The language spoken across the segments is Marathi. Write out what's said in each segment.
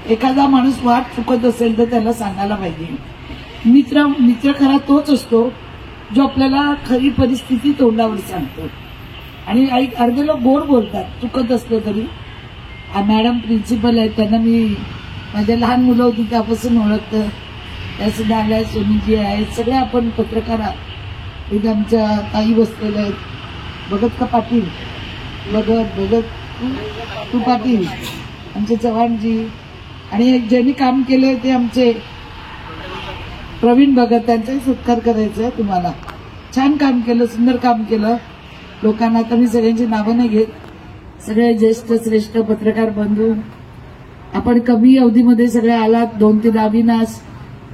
एखादा माणूस वाट चुकत असेल तर त्याला सांगायला पाहिजे. मित्र खरा तोच असतो जो आपल्याला खरी परिस्थिती तोंडावर सांगतो. आणि अर्धे लोक गोड बोलतात चुकत असलं तरी. मॅडम प्रिन्सिपल आहेत, त्यांना मी माझ्या लहान मुलं होती त्यापासून ओळखतं. त्या सुद्धा आल्या, सोनीजी आहेत, सगळे आपण पत्रकार आहात. इथे आमच्या ताई बसलेल्या आहेत, भगत का पाटील, भगत तू पाटील, आमचे चव्हाणजी. आणि ज्यांनी काम केलंय ते आमचे प्रवीण भगत, त्यांचाही सत्कार करायचा आहे तुम्हाला. छान काम केलं, सुंदर काम केलं. लोकांना आता मी सगळ्यांची नावं नाही घेत. सगळे ज्येष्ठ श्रेष्ठ पत्रकार बंधू, आपण कमी अवधीमध्ये सगळे आलात. 2-3 अविनाश,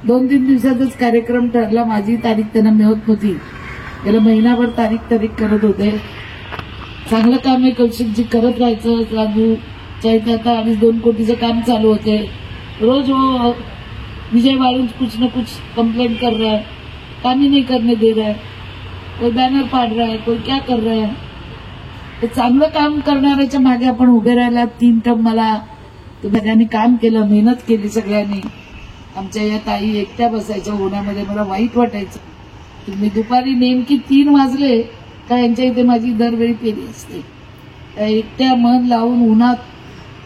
2-3 दिवसातच कार्यक्रम ठरला. माझी तारीख त्यांना मिळत नव्हती, त्याला महिनाभर तारीख करत होते. चांगलं काम आहे कौशिकजी, करत राहायचं. राजू चाहते आता 2.5 कोटीचं काम चालू होते. रोज वो विजय वाळुंज कुछ न कुछ कंप्लेंट कर रहा है, काम ही नहीं करने दे रहा है, कोई बॅनर पाड रहा है, कोई क्या कर रहा है. ते चांगलं काम करणाऱ्याच्या मागे आपण उभे राहिला. 3 टर्म मला सगळ्यांनी काम केलं, मेहनत केली सगळ्यांनी. आमच्या या ताई एकट्या बसायच्या उन्हामध्ये, मला वाईट वाटायचं. तुम्ही दुपारी नेमकी 3 वाजले का यांच्या इथे माझी दरवेळी फेरी असते. त्या एकट्या मन लावून उन्हात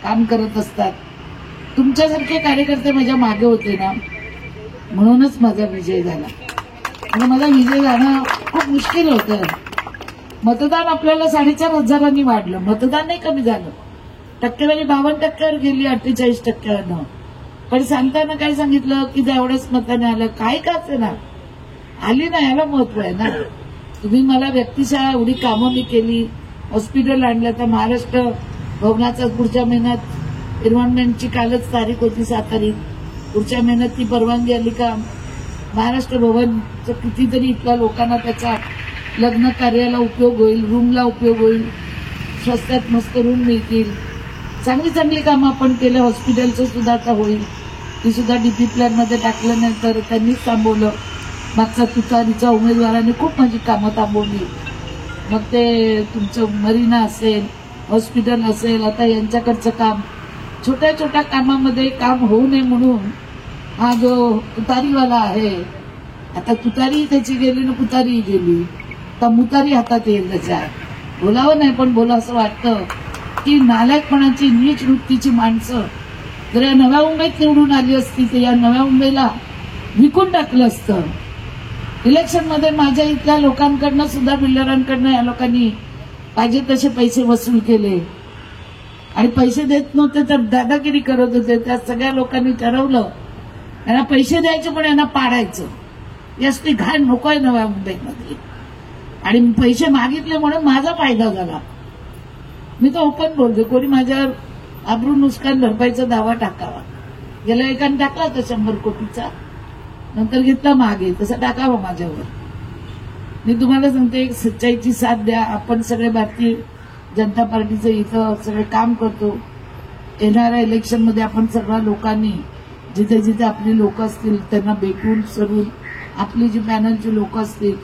काम करत असतात. तुमच्यासारखे कार्यकर्ते माझ्या मागे होते ना, म्हणूनच माझा विजय झाला. आणि मला विजय जाणं खूप मुश्किल होतं. मतदान आपल्याला 4,500 वाढलं, मतदान नाही कमी झालं. टक्केवारी 52% गेली 48%. पण सांगताना काय सांगितलं की एवढ्याच मताने आलं, काय का असेना आली ना, याला महत्व आहे ना. तुम्ही मला व्यक्तिशः एवढी कामं मी केली, हॉस्पिटल आणलं. तर महाराष्ट्र भवनाचा पुढच्या महिन्यात एन्व्हायरमेंटची कालच तारीख होती 7 तारीख, पुढच्या महिन्यात ती परवानगी आली का महाराष्ट्र भवनचं कितीतरी इथल्या लोकांना त्याचा लग्न कार्याला उपयोग होईल, रूमला उपयोग होईल, स्वस्तात मस्त रूम मिळतील. चांगली कामं आपण केलं. हॉस्पिटलचं सुद्धा आता होईल, ती सुद्धा डीपी प्लॅनमध्ये टाकलं नाही तर त्यांनीच थांबवलं. मागचा तुतारीचा उमेदवारांनी खूप माझी कामं थांबवली. मग ते तुमचं मरीना असेल, हॉस्पिटल असेल, आता यांच्याकडचं काम, छोट्या कामामध्ये काम होऊ नये म्हणून हा जो तुतारीवाला आहे, आता तुतारी त्याची गेली ना, पुतारी गेली, आता मुतारी हातात येईल. त्याच्या बोलावं नाही पण बोला असं वाटतं की नालायकपणाची नीच वृत्तीची माणसं जर या नव्या मुंबईत निवडून आली असती तर या नव्या मुंबईला विकून टाकलं असतं. इलेक्शनमध्ये माझ्या इथल्या लोकांकडनं सुद्धा, बिल्डरांकडनं या लोकांनी पाहिजे तसे पैसे वसूल केले आणि पैसे देत नव्हते तर दादागिरी करत होते. त्या सगळ्या लोकांनी ठरवलं यांना पैसे द्यायचे पण यांना पाडायचं. याची घाण नकोय नव्या मुंबईमध्ये. आणि पैसे मागितले म्हणून माझा फायदा झाला. मी तर ओपन बोलते, कोणी माझ्यावर आबरू नुकसान भरपाईचा दावा टाकावा. गेल्या एकाने टाकला होता 100 कोटीचा, नंतर घेतला मागे, तसा टाकावा माझ्यावर. मी तुम्हाला सांगते, एक सच्चाईची साथ द्या. आपण सगळे भारतीय जनता पार्टीचं इथं सगळे काम करतो. येणाऱ्या इलेक्शनमध्ये आपण सगळ्या लोकांनी जिथे जिथे आपली लोक असतील त्यांना भेटून सरून, आपली जी पॅनलची लोक असतील